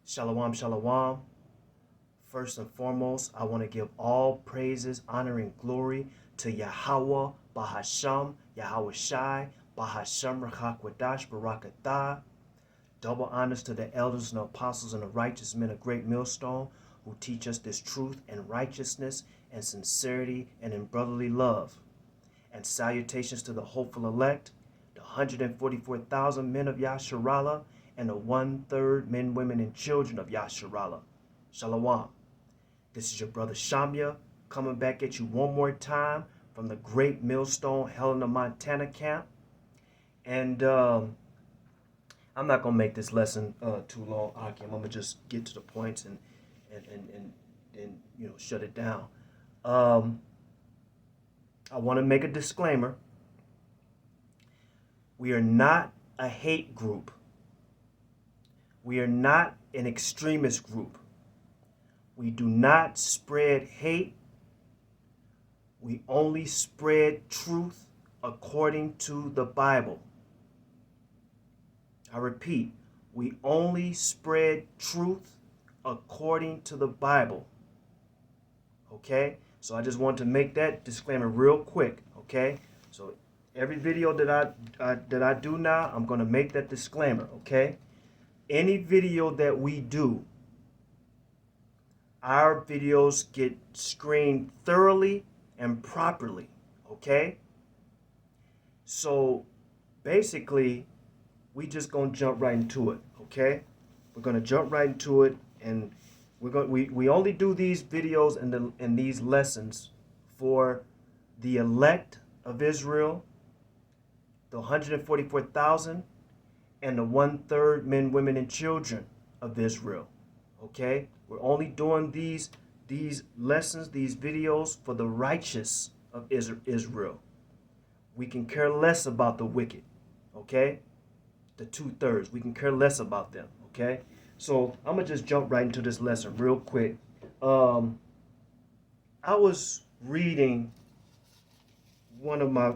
Shalom, shalom. First and foremost, I want to give all praises, honor, and glory to Yahweh, Bahasham, Yahweh Shai, Bahasham, Rachakwadash, Barakatah. Double honors to the elders and the apostles and the righteous men of Great Millstone who teach us this truth and righteousness and sincerity and in brotherly love. And salutations to the hopeful elect, the 144,000 men of Yasharallah, and the 1/3 men, women, and children of Yasharallah. Shalom. This is your brother Shamya coming back at you one more time from the Great Millstone, Helena, Montana camp. And I'm not going to make this lesson too long, Akim. I'm going to just get to the points and shut it down. I want to make a disclaimer. We are not a hate group. We are not an extremist group. We do not spread hate. We only spread truth according to the Bible. I repeat, we only spread truth according to the Bible. Okay? So I just want to make that disclaimer real quick. Okay? So every video that I do now, I'm going to make that disclaimer. Okay? Any video that we do, our videos get screened thoroughly and properly, okay? So basically, we just gonna jump right into it, okay? We're gonna jump right into it, and we only do these videos and these lessons for the elect of Israel, the 144,000. And the 1/3 men, women, and children of Israel. Okay? We're only doing these lessons, these videos for the righteous of Israel. We can care less about the wicked. Okay? The 2/3. We can care less about them. Okay? So I'm gonna just jump right into this lesson real quick. I was reading one of my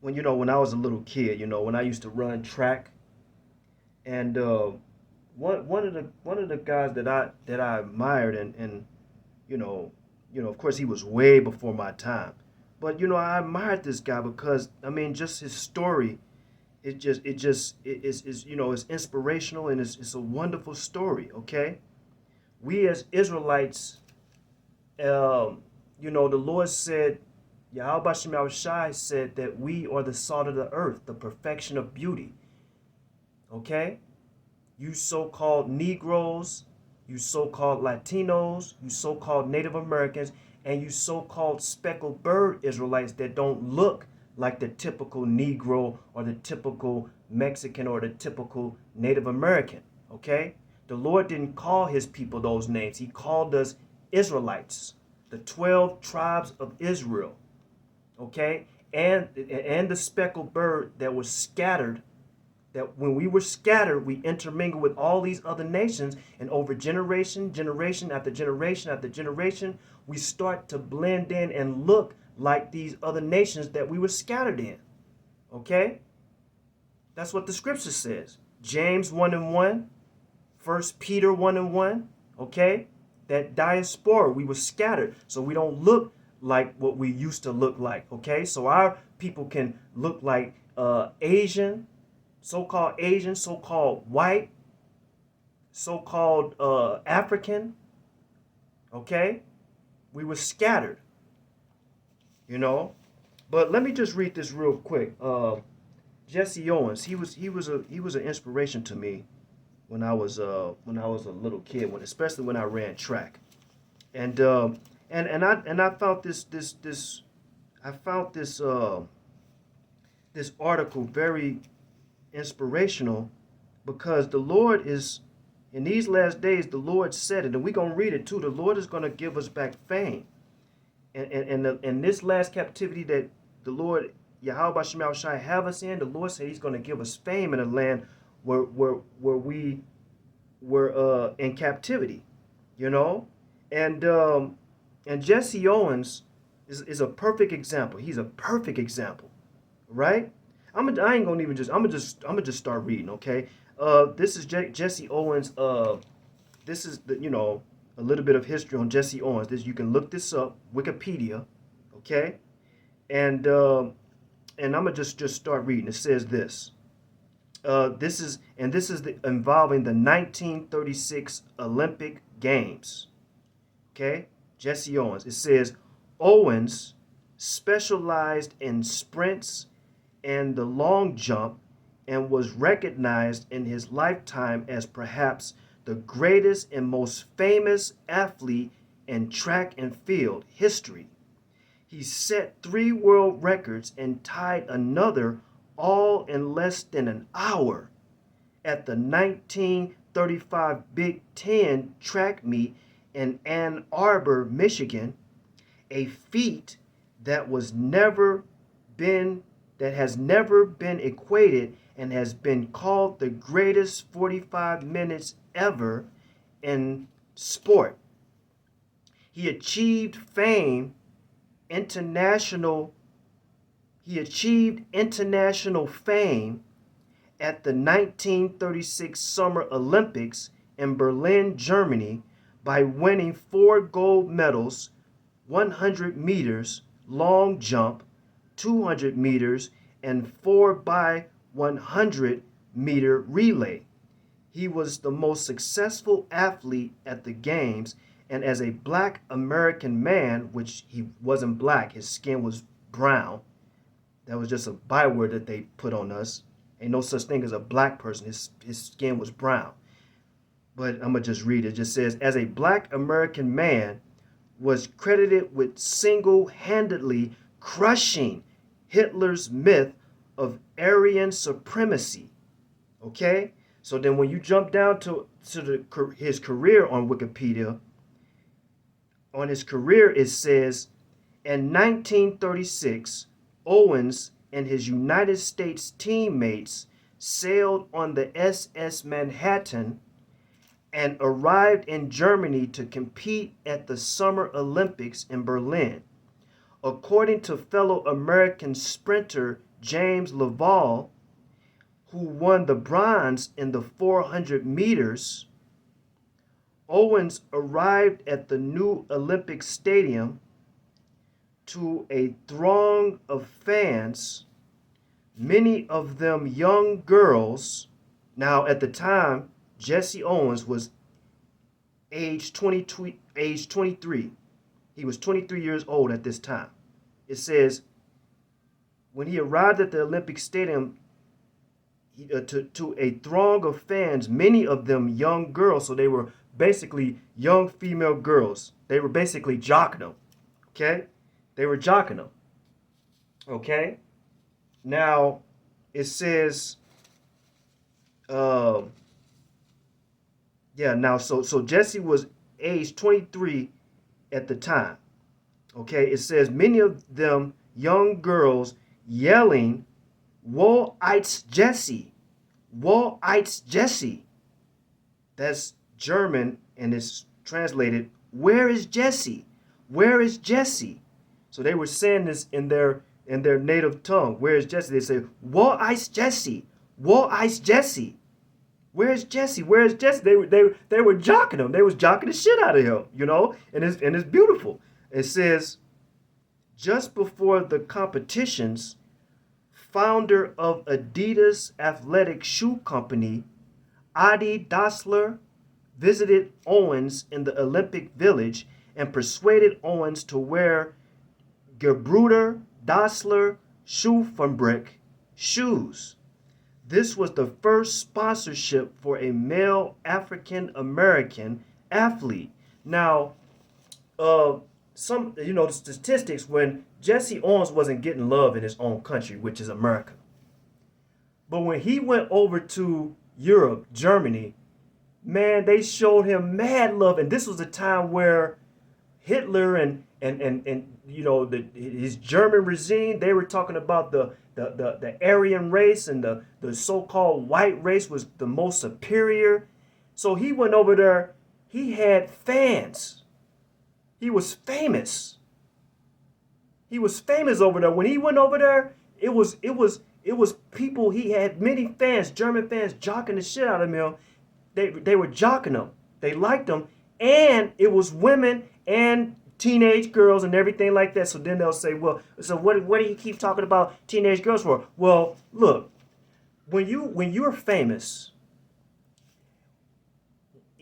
when I was a little kid, when I used to run track, and one of the guys that I admired, and of course he was way before my time, but I admired this guy because just his story, it's inspirational, and it's a wonderful story. Okay, we as Israelites, the Lord said. Yahweh Shem Shai said that we are the salt of the earth, the perfection of beauty. Okay? You so-called Negroes, you so-called Latinos, you so-called Native Americans, and you so-called speckled bird Israelites that don't look like the typical Negro or the typical Mexican or the typical Native American. Okay? The Lord didn't call his people those names. He called us Israelites, the 12 tribes of Israel. Okay, and the speckled bird that was scattered, that when we were scattered, we intermingled with all these other nations, and over generation after generation after generation, we start to blend in and look like these other nations that we were scattered in. Okay, that's what the scripture says. James 1:1, 1 Peter 1:1. Okay, that diaspora, we were scattered, so we don't look like what we used to look like. Okay, so our people can look like Asian, so-called white, so-called African. Okay, we were scattered, but let me just read this real quick. Jesse Owens, he was an inspiration to me when I was a little kid, especially when I ran track. And I found this article very inspirational, because the Lord is, in these last days, the Lord said it, and we're gonna read it too. The Lord is gonna give us back fame, and this last captivity that the Lord Yahweh Shem Shai have us in, the Lord said He's gonna give us fame in a land where we were in captivity, And Jesse Owens is a perfect example. He's a perfect example, right? I'm gonna just start reading, okay? This is Jesse Owens. This is a little bit of history on Jesse Owens. This, you can look this up, Wikipedia, okay? And I'm gonna just start reading. It says this. This is involving the 1936 Olympic Games. Okay, Jesse Owens. It says Owens specialized in sprints and the long jump and was recognized in his lifetime as perhaps the greatest and most famous athlete in track and field history. He set 3 world records and tied another, all in less than an hour, at the 1935 Big Ten track meet in Ann Arbor, Michigan, a feat that has never been equated and has been called the greatest 45 minutes ever in sport. He achieved international fame at the 1936 Summer Olympics in Berlin, Germany, by winning 4 gold medals, 100 meters long jump, 200 meters, and 4 by 100 meter relay. He was the most successful athlete at the games, and as a black American man, which he wasn't black, his skin was brown. That was just a byword that they put on us. Ain't no such thing as a black person. His skin was brown. But I'm going to just read it. It just says, as a black American man, was credited with single-handedly crushing Hitler's myth of Aryan supremacy. Okay? So then when you jump down to his career on Wikipedia, on his career it says, in 1936, Owens and his United States teammates sailed on the SS Manhattan and arrived in Germany to compete at the Summer Olympics in Berlin. According to fellow American sprinter James Laval, who won the bronze in the 400 meters, Owens arrived at the new Olympic Stadium to a throng of fans, many of them young girls. Now, at the time, Jesse Owens was age 23. He was 23 years old at this time. It says, when he arrived at the Olympic Stadium, to a throng of fans, many of them young girls, so they were basically young female girls. They were basically jocking them, okay? They were jocking them, okay? Now, it says, so Jesse was age 23 at the time, okay? It says, many of them young girls yelling, "Wo ist Jesse? Wo ist Jesse?" That's German, and it's translated, "Where is Jesse? Where is Jesse?" So they were saying this in their native tongue. Where is Jesse? They say, "Wo ist Jesse? Wo ist Jesse? Where's Jesse? Where's Jesse?" They were jocking him. They was jocking the shit out of him, and it's beautiful. It says, just before the competitions, founder of Adidas athletic shoe company, Adi Dassler, visited Owens in the Olympic Village and persuaded Owens to wear Gebruder Dassler Schuhfabrik shoes. This was the first sponsorship for a male African American athlete. Now, the statistics, when Jesse Owens wasn't getting love in his own country, which is America. But when he went over to Europe, Germany, man, they showed him mad love. And this was a time where Hitler and his German regime, they were talking about the Aryan race, and the so-called white race was the most superior. So he went over there. He had fans. He was famous. He was famous over there. When he went over there, it was It was people, he had many fans, German fans, jocking the shit out of him. They were jocking him. They liked him. And it was women and teenage girls and everything like that. So then they'll say, well, so what do you keep talking about teenage girls for? Well, look, when you're famous,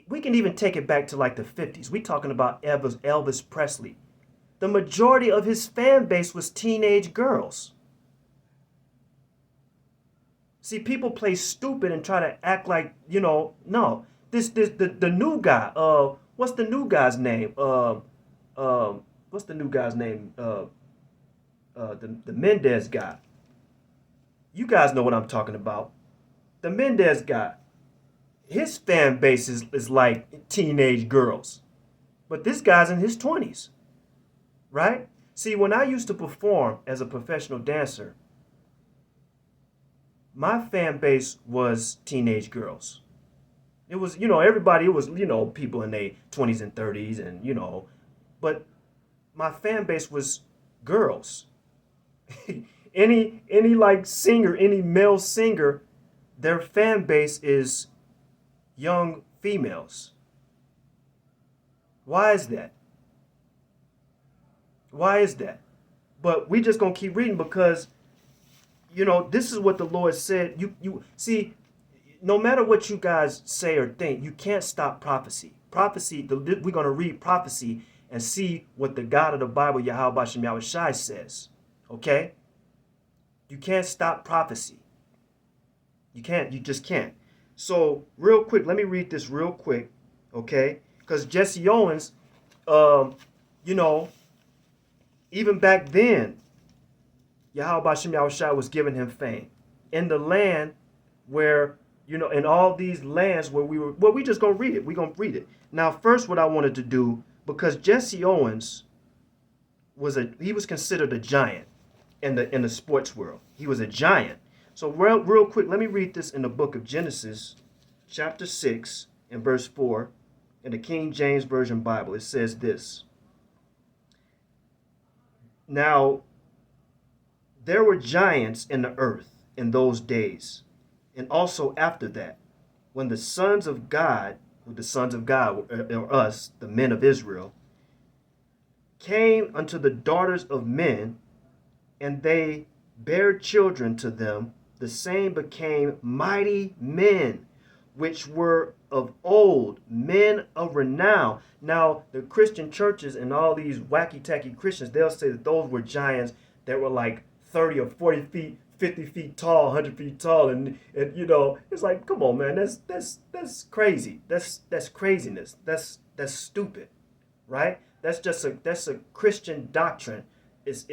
we can even take it back to like the 50s. We talking about Elvis Presley. The majority of his fan base was teenage girls. See, people play stupid and try to act like, no. The new guy, what's the new guy's name? What's the new guy's name? The Mendez guy. You guys know what I'm talking about. The Mendez guy. His fan base is like teenage girls. But this guy's in his 20s. Right? See, when I used to perform as a professional dancer, my fan base was teenage girls. It was, everybody, it was, people in their 20s and 30s and, but my fan base was girls. any like singer, any male singer, their fan base is young females. Why is that? Why is that? But we just gonna keep reading because, this is what the Lord said. You see, no matter what you guys say or think, you can't stop prophecy. Prophecy, we're gonna read prophecy and see what the God of the Bible, Yahweh Shem Yahweh Shai, says. Okay? You can't stop prophecy. You can't. You just can't. So real quick, let me read this real quick, okay? Because Jesse Owens, even back then, Yahweh Shem Yahweh Shai was giving him fame. In the land where, in all these lands where we just gonna read it. We're gonna read it. Now, first, what I wanted to do, because Jesse Owens he was considered a giant in the sports world. He was a giant. So real quick, let me read this in the book of Genesis, chapter 6, and verse 4, in the King James Version Bible. It says this. Now, there were giants in the earth in those days, and also after that, when the sons of God or us, the men of Israel, came unto the daughters of men, and they bare children to them, the same became mighty men, which were of old, men of renown. Now, the Christian churches and all these wacky-tacky Christians, they'll say that those were giants that were like 30 or 40 feet, 50 feet tall, 100 feet tall. And it's like, come on, man, that's crazy. That's craziness. That's stupid, right? That's a Christian doctrine. It's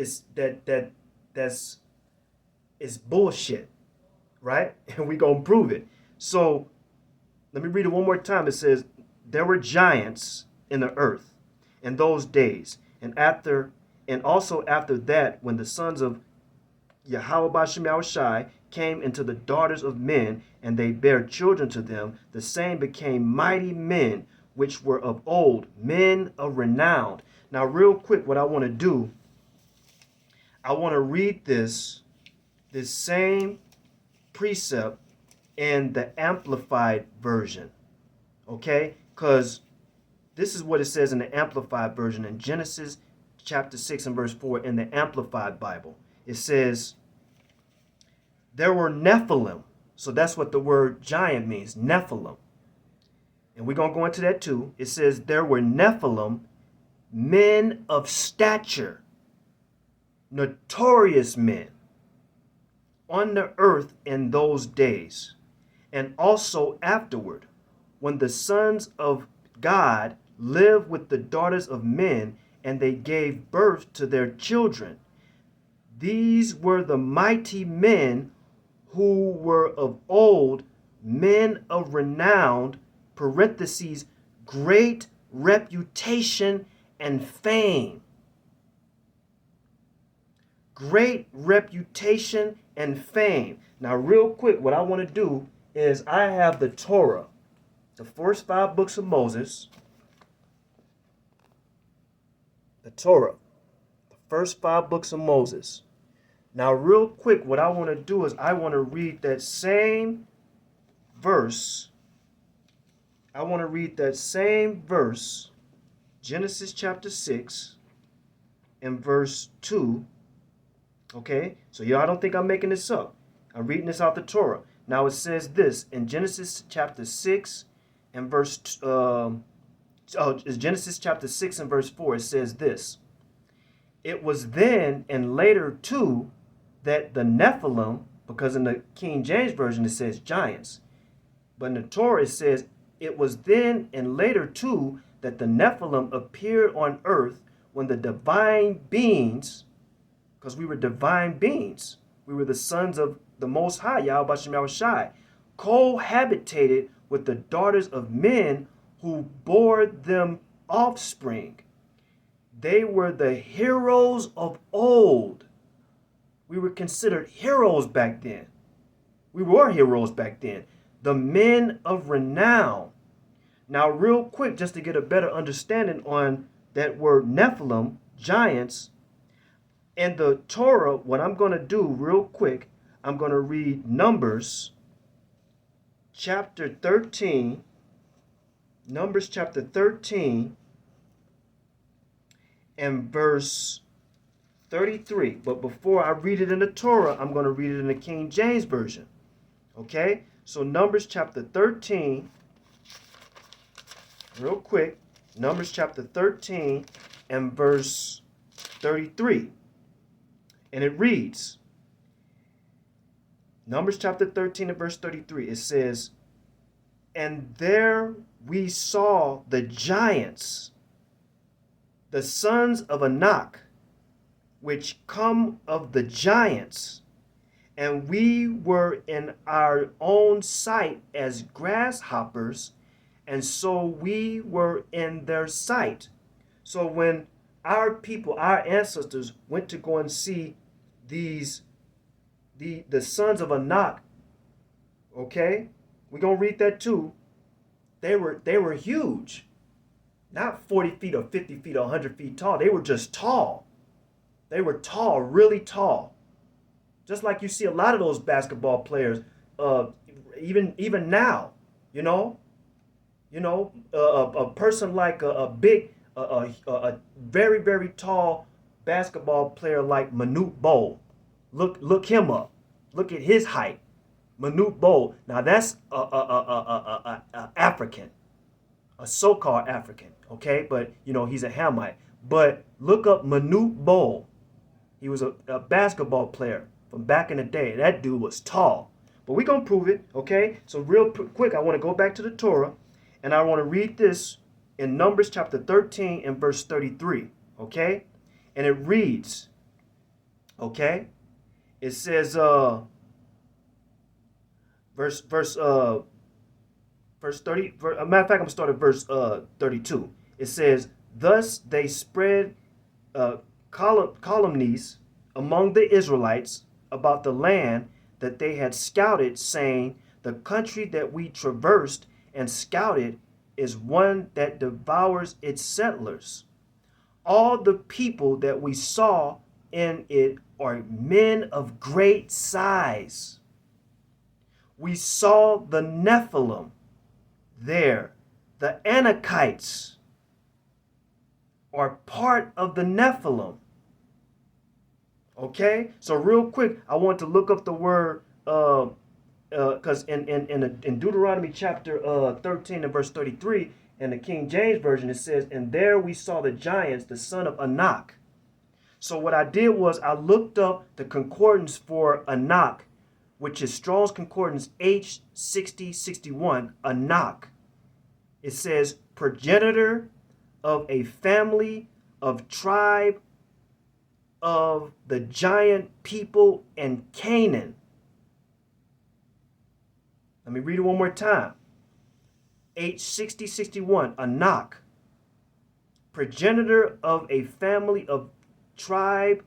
bullshit, right? And we gonna prove it. So let me read it one more time. It says, there were giants in the earth in those days, and also after that, when the sons of Yahweh Shem Yahweh Shai came into the daughters of men, and they bare children to them, the same became mighty men, which were of old, men of renown. Now, real quick, what I want to do, I want to read this same precept in the Amplified Version, okay? Because this is what it says in the Amplified Version in Genesis chapter 6 and verse 4 in the Amplified Bible. It says, there were Nephilim. So that's what the word giant means, Nephilim. And we're going to go into that too. It says, there were Nephilim, men of stature, notorious men on the earth in those days, and also afterward, when the sons of God lived with the daughters of men, and they gave birth to their children. These were the mighty men who were of old, men of renown, parentheses, great reputation and fame. Great reputation and fame. Now, real quick, what I want to do is I have the Torah, the first 5 books of Moses, the Torah, the first 5 books of Moses. Now, real quick, what I want to do is I want to read that same verse. I want to read that same verse, Genesis chapter 6 and verse 2. Okay? So y'all don't think I'm making this up. I'm reading this out the Torah. Now it says this in Genesis chapter 6 and verse it's Genesis chapter 6 and verse 4. It says this. It was then and later too that the Nephilim, because in the King James Version it says giants, but in the Torah it says it was then and later too that the Nephilim appeared on earth when the divine beings, because we were divine beings, we were the sons of the Most High, Yahweh Shem Shai, cohabitated with the daughters of men who bore them offspring. They were the heroes of old. We were considered heroes back then. We were heroes back then. The men of renown. Now, real quick, just to get a better understanding on that word Nephilim, giants, in the Torah, what I'm going to do real quick, I'm going to read Numbers chapter 13. Numbers chapter 13 and verse 33. But before I read it in the Torah, I'm going to read it in the King James Version. Okay? So Numbers chapter 13, real quick. Numbers chapter 13 and verse 33. And it reads, Numbers chapter 13 and verse 33. It says, and there we saw the giants, the sons of Anak, which come of the giants, and we were in our own sight as grasshoppers, and so we were in their sight. So when our people, our ancestors, went to go and see the sons of Anak, okay, we're gonna read that too. They were huge, not 40 feet or 50 feet or 100 feet tall. They were just tall. They were tall, really tall. Just like you see a lot of those basketball players, even now, a person like a very, very tall basketball player like Manute Bol. Look him up. Look at his height. Manute Bol. Now that's a African, a so-called African, okay? But he's a Hamite. But look up Manute Bol. He was a basketball player from back in the day. That dude was tall. But we're going to prove it, okay? So real quick, I want to go back to the Torah, and I want to read this in Numbers chapter 13 and verse 33, okay? And it reads, okay? It says, verse 30, matter of fact, I'm going to start at verse 32. It says, thus they spread calumnies among the Israelites about the land that they had scouted, saying, the country that we traversed and scouted is one that devours its settlers. All the people that we saw in it are men of great size. We saw the Nephilim there. The Anakites are part of the Nephilim. Okay? So real quick, I want to look up the word, because in Deuteronomy chapter 13 and verse 33, in the King James Version, it says, and there we saw the giants, the son of Anak. So what I did was I looked up the concordance for Anak, which is Strong's Concordance H6061, Anak. It says, progenitor of a family of tribe of the giant people in Canaan. Let me read it one more time. H6061, Anak. Progenitor of a family of tribe,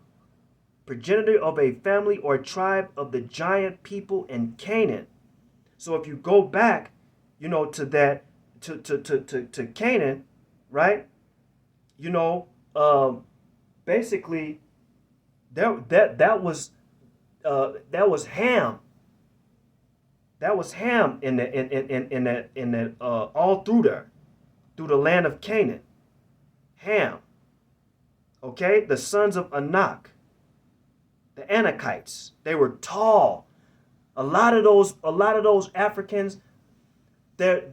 progenitor of a family or tribe of the giant people in Canaan. So if you go back, to that, to Canaan, right? Basically, that was that was Ham. That was Ham in that all through there, through the land of Canaan. Ham. Okay, the sons of Anak, the Anakites. They were tall. A lot of those Africans, they're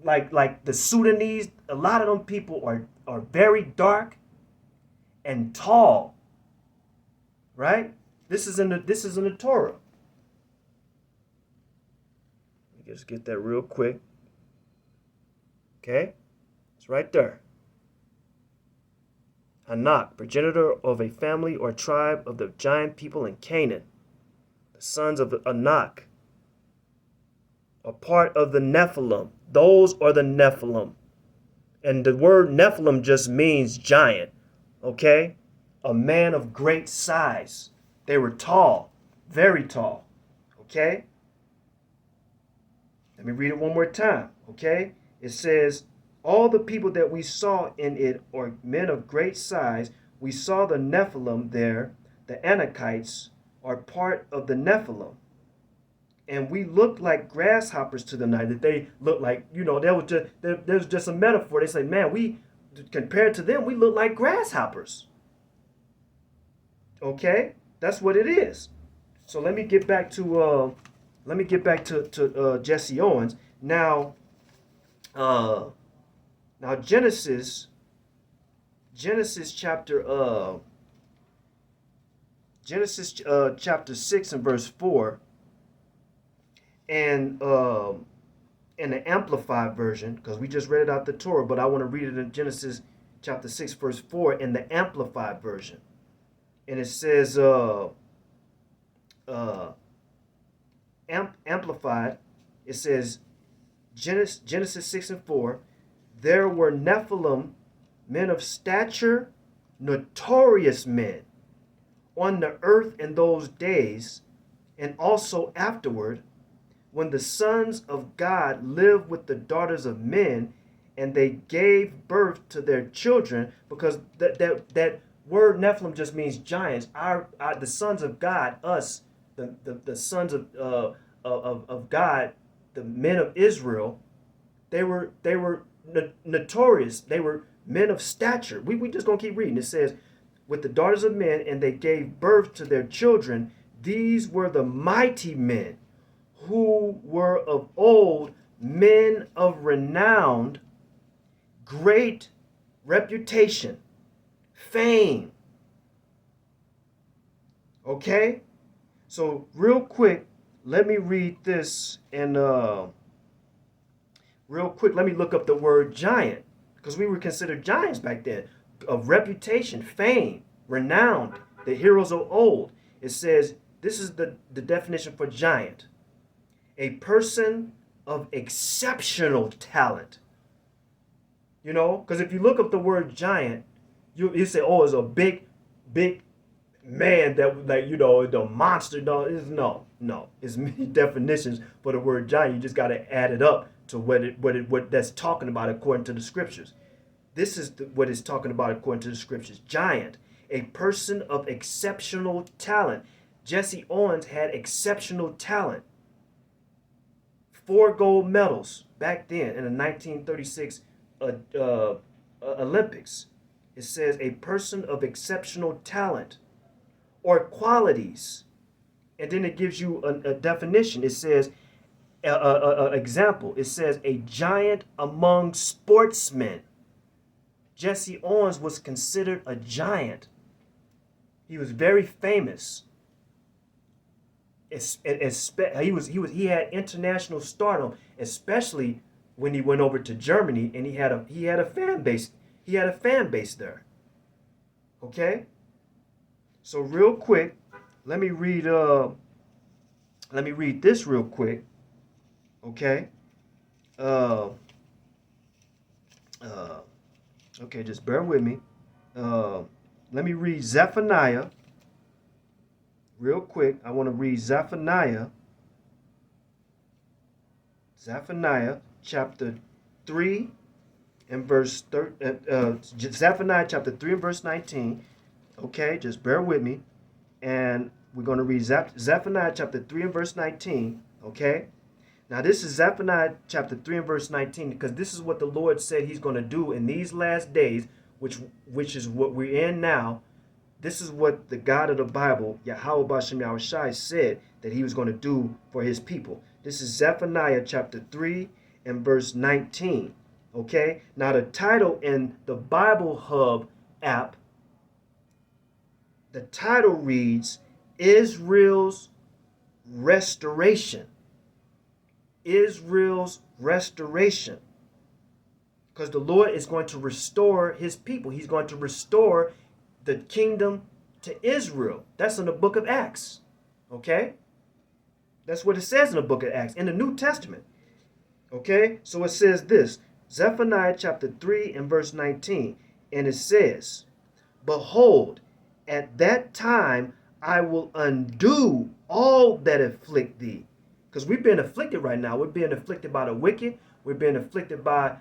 like the Sudanese. A lot of them people are very dark and tall. Right? This is in the Torah. Let me just get that real quick. Okay, it's right there. Anak, progenitor of a family or tribe of the giant people in Canaan. The sons of Anak are part of the Nephilim. Those are the Nephilim. And the word Nephilim just means giant. Okay? A man of great size. They were tall. Very tall. Okay? Let me read it one more time. Okay? It says, all the people that we saw in it are men of great size. We saw the Nephilim there. The Anakites are part of the Nephilim. And we looked like grasshoppers to the night. That they looked like, there was just a metaphor. They say, man, we, compared to them, we look like grasshoppers. Okay? That's what it is. So let me get back to Jesse Owens. Now Genesis chapter chapter 6 and verse 4, and in the Amplified version, because we just read it out the Torah, but I want to read it in Genesis chapter 6 verse 4 in the Amplified version. And it says Amplified, it says Genesis 6 and 4, there were Nephilim, men of stature, notorious men, on the earth in those days, and also afterward, when the sons of God lived with the daughters of men, and they gave birth to their children, because that word Nephilim just means giants. The sons of God, us, the sons of God, the men of Israel, they were notorious. They were men of stature. We just gonna keep reading. It says, with the daughters of men, and they gave birth to their children. These were the mighty men, who were of old men of renowned, great reputation, fame. Okay? So real quick, let me read this, and real quick, let me look up the word giant, because we were considered giants back then, of reputation, fame, renowned, the heroes of old. It says, this is the definition for giant: a person of exceptional talent. Because if you look up the word giant, you say, oh, it's a big man that, like, the monster. No. It's many definitions for the word giant. You just got to add it up to what that's talking about according to the scriptures. This is what it's talking about according to the scriptures. Giant, a person of exceptional talent. Jesse Owens had exceptional talent. 4 gold medals back then in the 1936 Olympics. It says a person of exceptional talent or qualities. And then it gives you a definition. It says, example, it says a giant among sportsmen. Jesse Owens was considered a giant. He was very famous. He had international stardom, especially when he went over to Germany, and he had a fan base. He had a fan base there. Okay? So real quick, let me read this real quick. Okay? Okay, just bear with me. Let me read Zephaniah real quick. I want to read Zephaniah chapter 3 and verse Zephaniah chapter 3 and verse 19. Okay, just bear with me. And we're going to read Zephaniah chapter 3 and verse 19. Okay? Now, this is Zephaniah chapter 3 and verse 19, because this is what the Lord said he's going to do in these last days, which is what we're in now. This is what the God of the Bible, Yahweh Bashem Yahushai, said that he was going to do for his people. This is Zephaniah chapter 3 and verse 19. Okay? Now, the title in the Bible Hub app, the title reads, Israel's Restoration. Israel's restoration. Because the Lord is going to restore his people. He's going to restore the kingdom to Israel. That's in the book of Acts. Okay? That's what it says in the book of Acts, in the New Testament. Okay? So it says this, Zephaniah chapter 3 and verse 19. And it says, Behold, at that time I will undo all that afflict thee. Because we've been afflicted right now. We're being afflicted by the wicked. We're being afflicted by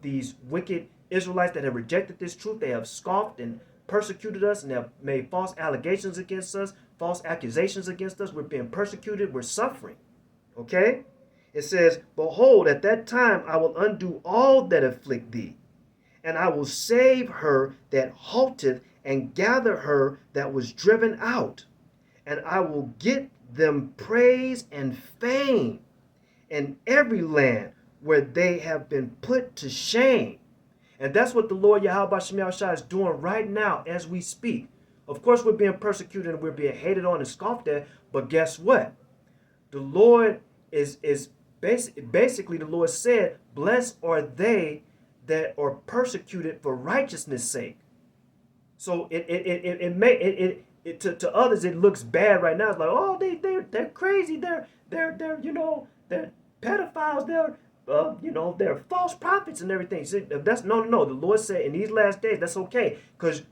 these wicked Israelites that have rejected this truth. They have scoffed and persecuted us and have made false allegations against us, false accusations against us. We're being persecuted. We're suffering. Okay? It says, Behold, at that time I will undo all that afflict thee, and I will save her that halted, and gather her that was driven out. And I will get them praise and fame in every land where they have been put to shame. And that's what the Lord Yahweh Shema Shai is doing right now as we speak. Of course, we're being persecuted and we're being hated on and scoffed at, but guess what? The Lord is basically the Lord said, blessed are they that are persecuted for righteousness' sake. So to others it looks bad right now. It's like, oh, they're crazy. They're pedophiles. They're false prophets and everything. See, that's no. The Lord said in these last days that's okay, because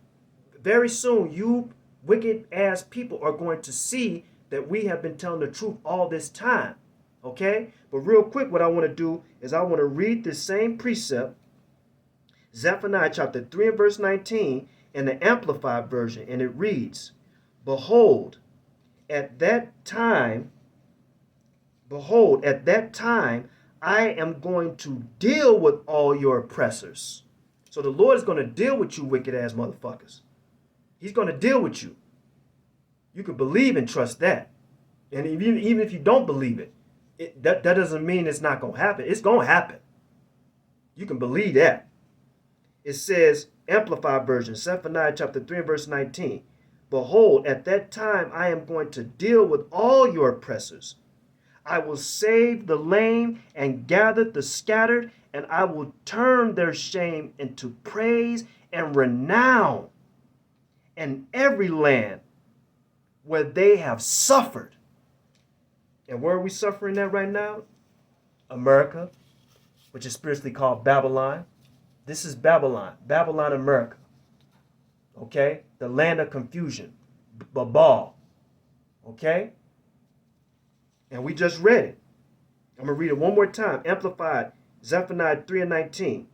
very soon you wicked ass people are going to see that we have been telling the truth all this time. Okay, but real quick, what I want to do is I want to read this same precept, Zephaniah chapter 3 and verse 19. In the Amplified version, and it reads, Behold, at that time, I am going to deal with all your oppressors. So the Lord is going to deal with you wicked ass motherfuckers. He's going to deal with you. You can believe and trust that. And even if you don't believe it, that doesn't mean it's not going to happen. It's going to happen. You can believe that. It says, Amplified version, Zephaniah chapter 3 verse 19. Behold, at that time I am going to deal with all your oppressors. I will save the lame and gather the scattered, and I will turn their shame into praise and renown in every land where they have suffered. And where are we suffering at right now? America, which is spiritually called Babylon. This is Babylon, America. Okay? The land of confusion, Babal. Okay? And we just read it. I'm going to read it one more time. Amplified, Zephaniah 3 and 19.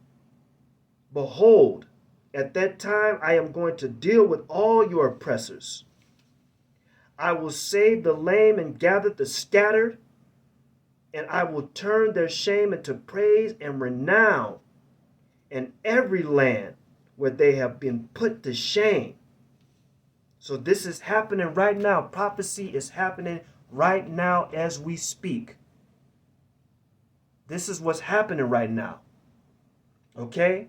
Behold, at that time I am going to deal with all your oppressors. I will save the lame and gather the scattered, and I will turn their shame into praise and renown in every land where they have been put to shame. So this is happening right now. Prophecy is happening right now as we speak. This is what's happening right now. Okay?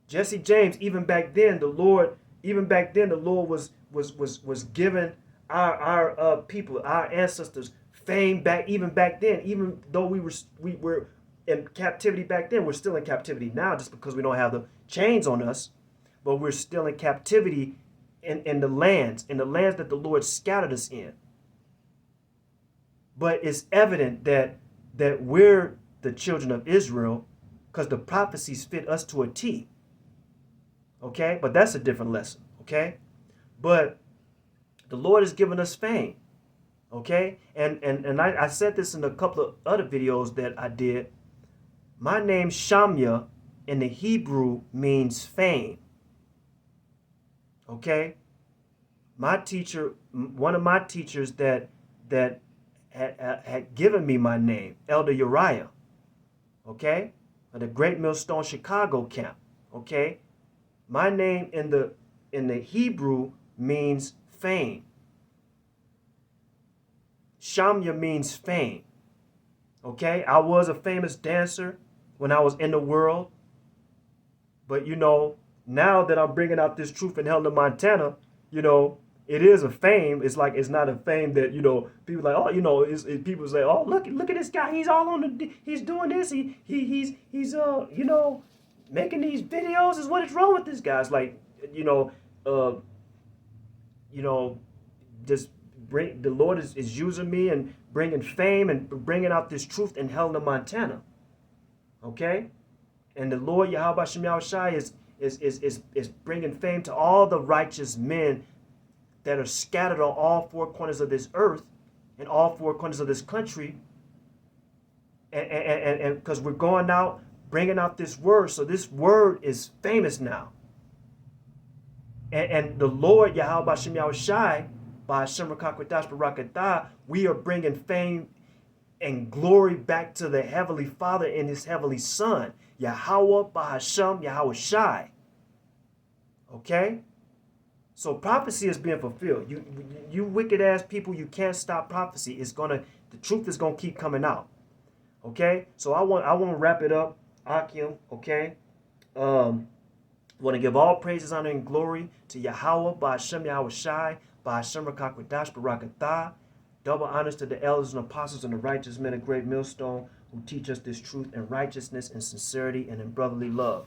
Jesse James, even back then the Lord was giving our people, our ancestors, fame even back then, even though we were in captivity back then. We're still in captivity now just because we don't have the chains on us, but we're still in captivity in the lands that the Lord scattered us in. But it's evident that we're the children of Israel because the prophecies fit us to a T. Okay? But that's a different lesson. Okay? But the Lord has given us fame. Okay? And I said this in a couple of other videos that I did. My name Shamya in the Hebrew means fame. Okay? my teacher, one of my teachers that had given me my name, Elder Uriah, okay, of the Great Millstone Chicago camp, okay. My name in the Hebrew means fame. Shamya means fame. Okay, I was a famous dancer when I was in the world, but now that I'm bringing out this truth in Helena, Montana, it is a fame. It's like it's not a fame that people like. Oh, people say, oh, look at this guy. He's all on he's doing this. He's making these videos. Is what is wrong with this guy? It's like uh, you know, just the Lord is using me and bringing fame and bringing out this truth in Helena, Montana. Okay, and the Lord Yahweh Shem Yahushai is bringing fame to all the righteous men that are scattered on all four corners of this earth and all four corners of this country, and because we're going out bringing out this word, so this word is famous now. And the Lord Yahweh Shem Yahushai, by Hashem Rakakwadash Barakatah, we are bringing fame and glory back to the Heavenly Father and His Heavenly Son, Yahweh Bahashem Yahushai. Okay? So prophecy is being fulfilled. You wicked ass people, you can't stop prophecy. The truth is gonna keep coming out. Okay? So I want to wrap it up, Akim. Okay? I want to give all praises, honor, and glory to Yahweh, Bahashem Yahushai, Bahashem Rakakwadash Barakatah. Double honors to the elders and apostles and the righteous men of Great Millstone who teach us this truth in righteousness and sincerity and in brotherly love.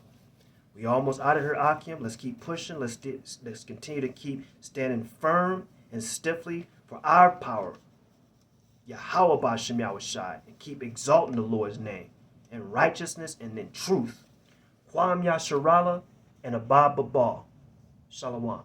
We almost out of here, Akim. Let's keep pushing. Let's continue to keep standing firm and stiffly for our power, Yahweh Bahashem Yahushai, and keep exalting the Lord's name in righteousness and in truth. Kwam Yasharala and Abba Babal. Shalom.